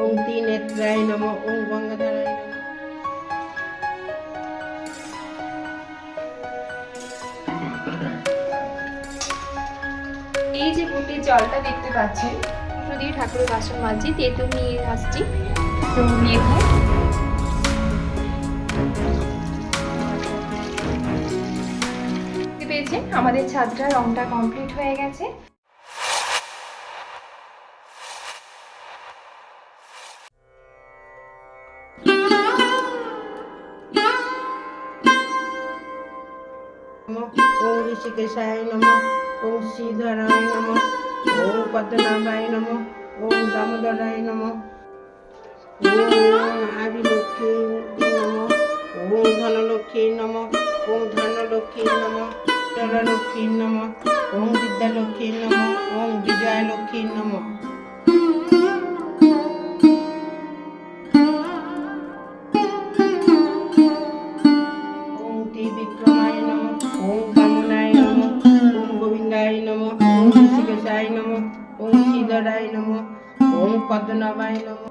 ওং ত্রিনেত্রায় নমঃ ওং গঙ্গাধরায় নমঃ। এই যে ঘটির জলটা দেখতে পাচ্ছেন, পুজো দিয়ে ঠাকুরের বাসন মাজছি, তেঁতুল নিয়ে আসছি, তো নিয়ে পেয়েছেন আমাদের ছাদটা রংটা কমপ্লিট হয়ে গেছে। ওং ঋষিকেশায় নমঃ ওং শ্রীধরায় নমঃ ওং পদ্মনাভায় নমঃ ওং দামোদরায় নমঃ ওং আদিলক্ষ্মী নমঃ ওং ধনলক্ষ্মী নমঃ ওং ধনলক্ষ্মী নমঃ ধনলক্ষ্মী নমঃ ওং বিদ্যালক্ষ্মী নমঃ ওং বিজয়লক্ষ্মী নমঃ। ওং ত্রিবিক্রমায় নমঃ ওং বামনায় নমঃ ওং গোবিন্দায় নমঃ ওং ঋষিকেশায় নমঃ ওং শ্রীধরায় নমঃ ওং পদ্মনাভায় নমঃ।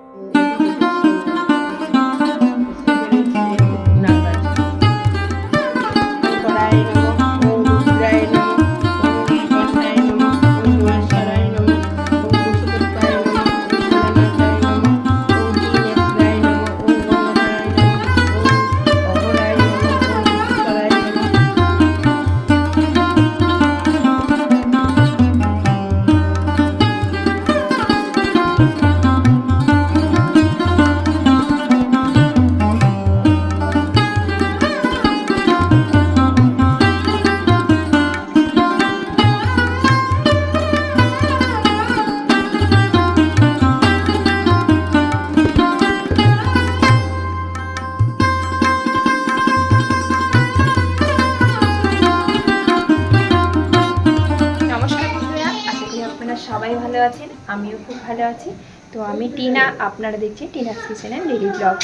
সবাই ভালো আছেন, আমিও খুব ভালো আছি। তো আমি টিনা, আপনারা দেখছেন Tina's kitchen and daily blog.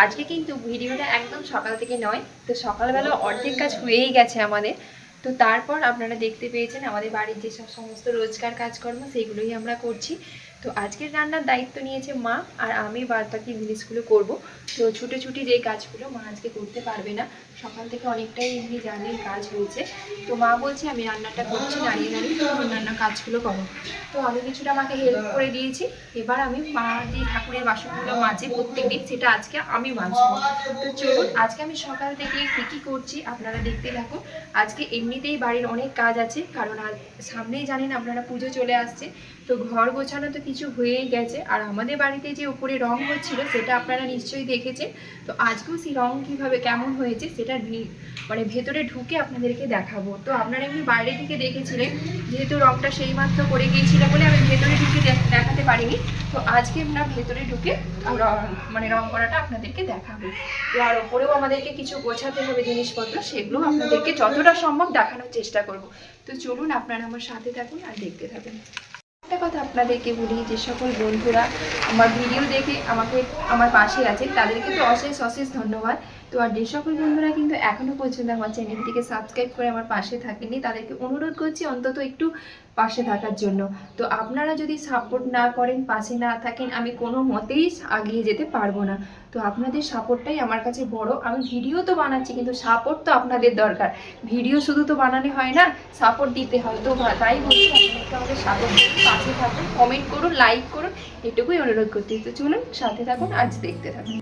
আজকে কিন্তু ভিডিওটা একদম সকাল থেকে নয়, তো সকালবেলা অর্ধেক কাজ হয়েই গেছে আমাদের। তো তারপর আপনারা দেখতে পেয়েছেন আমাদের বাড়ির যেসব সমস্ত রোজকার কাজকর্ম সেইগুলোই আমরা করছি। তো আজকের রান্নার দায়িত্ব নিয়েছে মা, আর আমি বাদ বাকি জিনিসগুলো করবো। তো ছুটি যে কাজগুলো মা আজকে করতে পারবে না, সকাল থেকে অনেকটাই এমনি জানেন কাজ হয়েছে। তো মা বলছে আমি রান্নাটা করছি, দাঁড়িয়ে অন্যান্য কাজগুলো করো। তো আমি কিছুটা আমাকে হেল্প করে দিয়েছি। এবার আমি মা যে ঠাকুরের বাসনগুলো মাজে প্রত্যেকদিন, সেটা আজকে আমি মাজবো। তো চলুন আজকে আমি সকাল থেকে কী করছি আপনারা দেখতে থাকুন। আজকে এমনিতেই বাড়ির অনেক কাজ আছে, কারণ আজ সামনেই জানেন আপনারা পুজো চলে আসছে। তো ঘর গোছানো তো কিছু হয়েই গেছে, আর আমাদের বাড়িতে যে উপরে রং হচ্ছিল সেটা আপনারা নিশ্চয়ই দেখেছেন। তো আজকেও সেই রং কীভাবে কেমন হয়েছে সেটা মানে ভেতরে ঢুকে আপনাদেরকে দেখাবো। তো আপনারা এমনি বাইরে থেকে দেখেছিলেন, যেহেতু রংটা সেই মাত্র করে গিয়েছিলাম বলে আমি ভেতরে ঢুকে দেখাতে পারিনি। তো আজকে আমরা ভেতরে ঢুকে রং করাটা আপনাদেরকে দেখাবো। তো আর ওপরেও আমাদেরকে কিছু গোছাতে হবে জিনিসপত্র, সেগুলো আপনাদেরকে যতটা সম্ভব দেখানোর চেষ্টা করব। তো চলুন আপনারা আমার সাথে থাকুন আর দেখতে থাকুন। একটা কথা আপনাদেরকে বলি, যে সকল বন্ধুরা আমার ভিডিও দেখে আমার পাশে আছে তাদেরকে তো অশেষ ধন্যবাদ। তো আর যে সকল বন্ধুরা কিন্তু এখনও পর্যন্ত আমার চ্যানেলটিকে সাবস্ক্রাইব করে আমার পাশে থাকেননি, তাদেরকে অনুরোধ করছি অন্তত একটু পাশে থাকার জন্য। তো আপনারা যদি সাপোর্ট না করেন, পাশে না থাকেন, আমি কোনো মতেই এগিয়ে যেতে পারবো না। তো আপনাদের সাপোর্টটাই আমার কাছে বড়। আমি ভিডিও তো বানাচ্ছি, কিন্তু সাপোর্ট তো আপনাদের দরকার। ভিডিও শুধু তো বানালে হয় না, সাপোর্ট দিতে হয়। তো তাই বলছি আপনাদেরকে আমাদের সাপোর্ট করুন, পাশে থাকুন, কমেন্ট করুন, লাইক করুন, এটুকুই অনুরোধ করতে। তো চলুন সাথে থাকুন, আজ দেখতে থাকুন।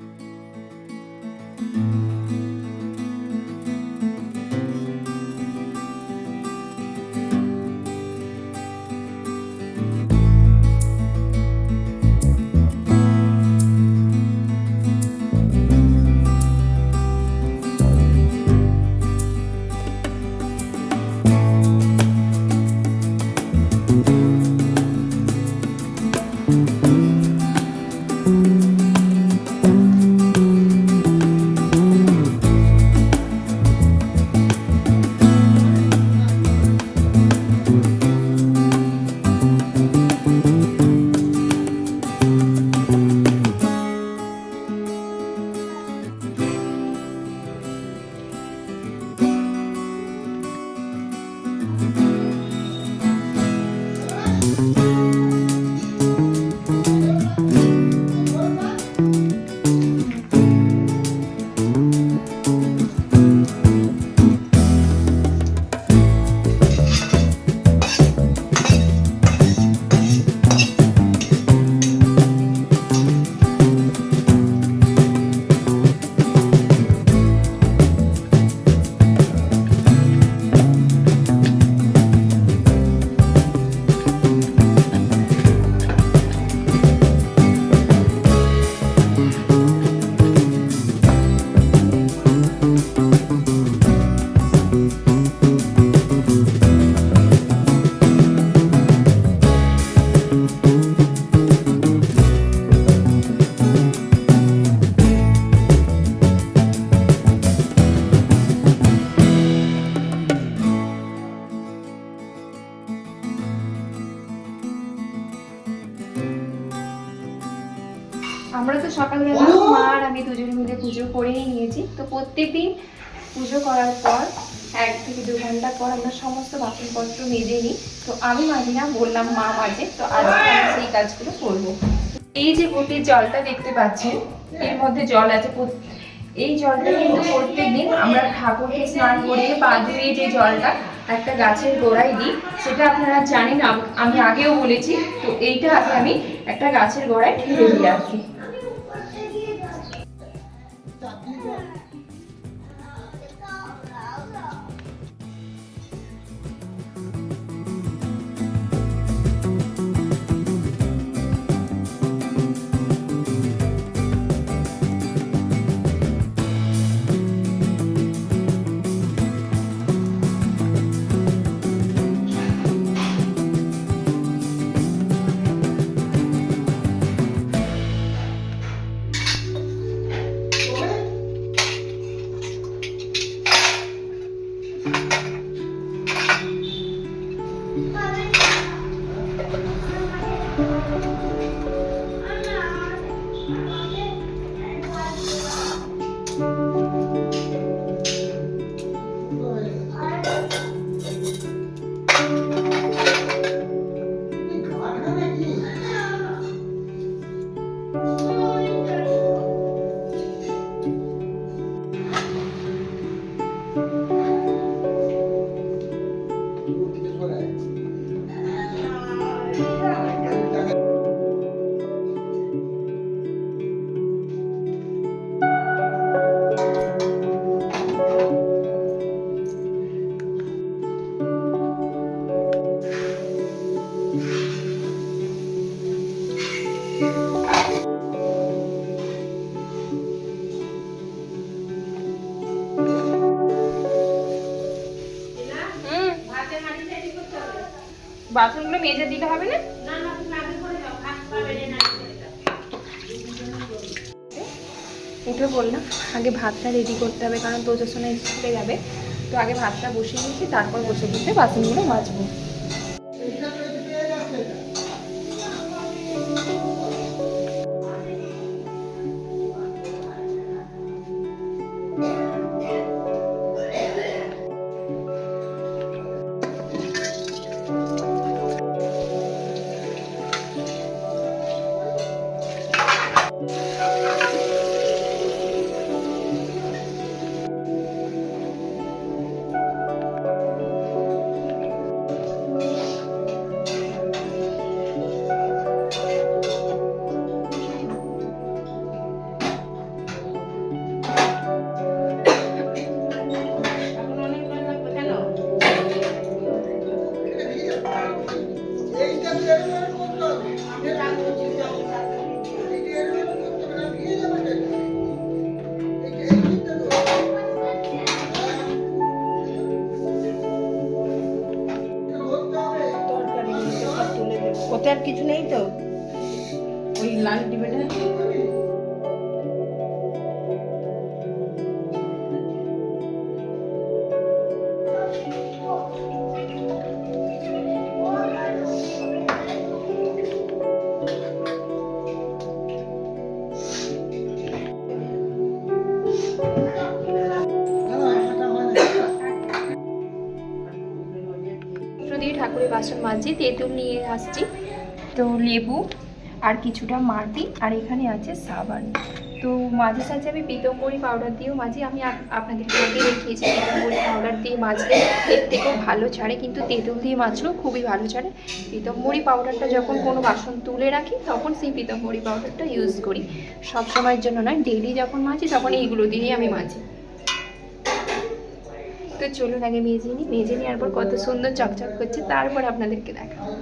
সকালবেলা মা আর আমি দুজনে মিলে পুজো করেই নিয়েছি। তো প্রত্যেকদিন পুজো করার পর 1 থেকে 2 ঘন্টা পর আমরা সমস্ত বাসনপত্র মেজে নিই। তো আমি মাজি না, বললাম মা মাজে, তো আজকে আমি সেই কাজগুলো করবো। এই যে ঘটির জলটা দেখতে পাচ্ছেন, এর মধ্যে জল আছে। এই জলটা কিন্তু প্রত্যেকদিন আমরা ঠাকুরকে স্নান করিয়ে পা ধুয়ে যে জলটা একটা গাছের গোড়ায় দিই, সেটা আপনারা জানেন, আমি আগেও বলেছি। তো এইটা আগে আমি একটা গাছের গোড়ায় ঢেলে দিয়ে আসি। বাসনগুলো মেজে দিলে হবে না? উঠে বললাম আগে ভাতটা রেডি করতে হবে, কারণ তোজসোনা স্কুলে যাবে। তো আগে ভাতটা বসিয়ে নিয়েছি, তারপর বসে বসে বাসনগুলো মাজবো। ওতে আর কিছু নেই তো, ওই লাল ডিবেটা। দিয়ে ঠাকুরের বাসন মাজি, তেঁতুল নিয়ে আসছি, তো লেবু আর কিছুটা মাটি, আর এখানে আছে সাবান। তো মাঝে সাঝে আমি পিতম্বরী পাউডার দিয়েও মাজি। আমি আপনাদেরকে আগে দেখিয়েছি পিতম্বরী পাউডার দিয়ে মাজলে এর থেকেও ভালো ছাড়ে, কিন্তু তেঁতুল দিয়ে মাজলেও খুবই ভালো ছাড়ে। পিতম্বরী পাউডারটা যখন কোনো বাসন তুলে রাখি তখন সেই পিতম্বরী পাউডারটা ইউজ করি, সব সময়ের জন্য নয়। ডেইলি যখন মাজি তখন এইগুলো দিয়েই আমি মাজি। তো চলুন আগে মেজে নিই, মেজে নেওয়ার পর কত সুন্দর চকচক করছে তারপর আপনাদেরকে দেখাবো।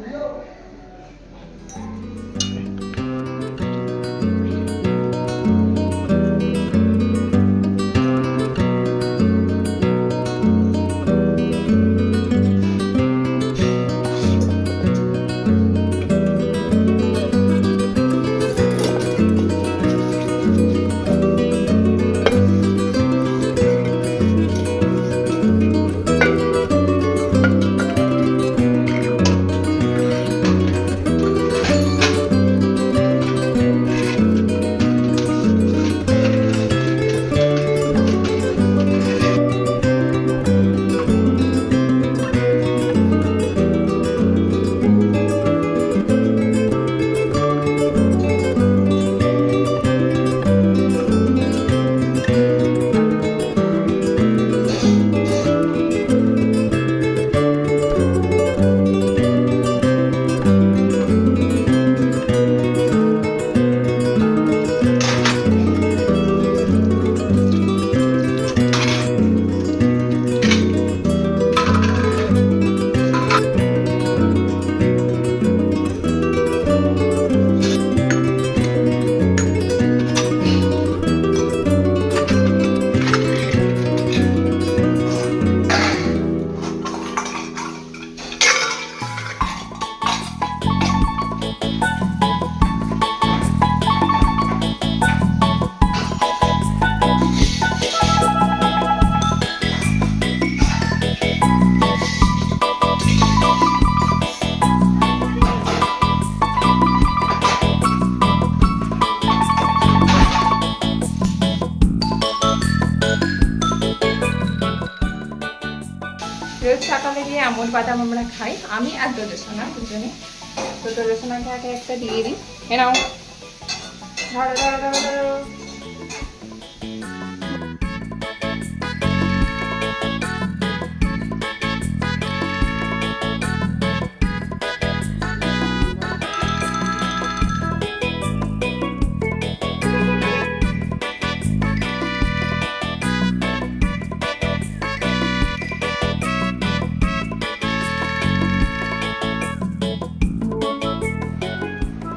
রোজ সকালে গিয়ে আমুল বাদাম আমরা খাই, আমি আর দোলসোনা দুজনে। তো দোলসোনাকে আগে একটা দিয়ে দিই। নাও, ধরো ধরো ধরো ধরো।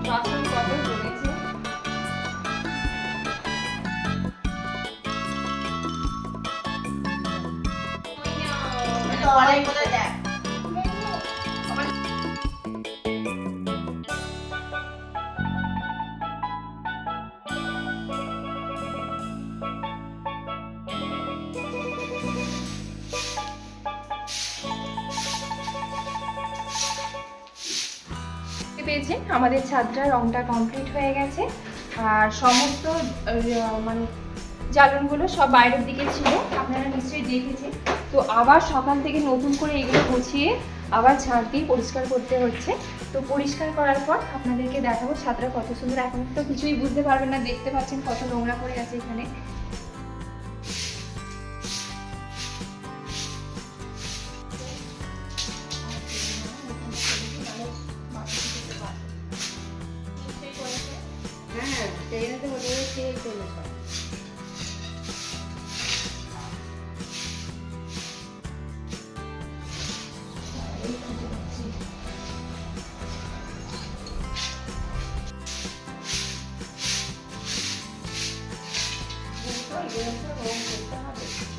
বাসন কত জমেছে। পেয়েছেন আমাদের ছাদটা রংটা কমপ্লিট হয়ে গেছে, আর সমস্ত মানে জ্বালনগুলো সব বাইরের দিকে ছিল, আপনারা নিশ্চয়ই দেখেছেন। তো আবার সকাল থেকে নতুন করে এগুলো গুছিয়ে আবার ছাদ দিয়ে পরিষ্কার করতে হচ্ছে। তো পরিষ্কার করার পর আপনাদেরকে দেখাবো ছাদটা কত সুন্দর। এখন তো কিছুই বুঝতে পারবেন না, দেখতে পাচ্ছেন কত নোংরা পড়ে আছে এখানে। হ্যাঁ, সেইটা তো মনে হয় সেই চলে সব। রং করতে হবে।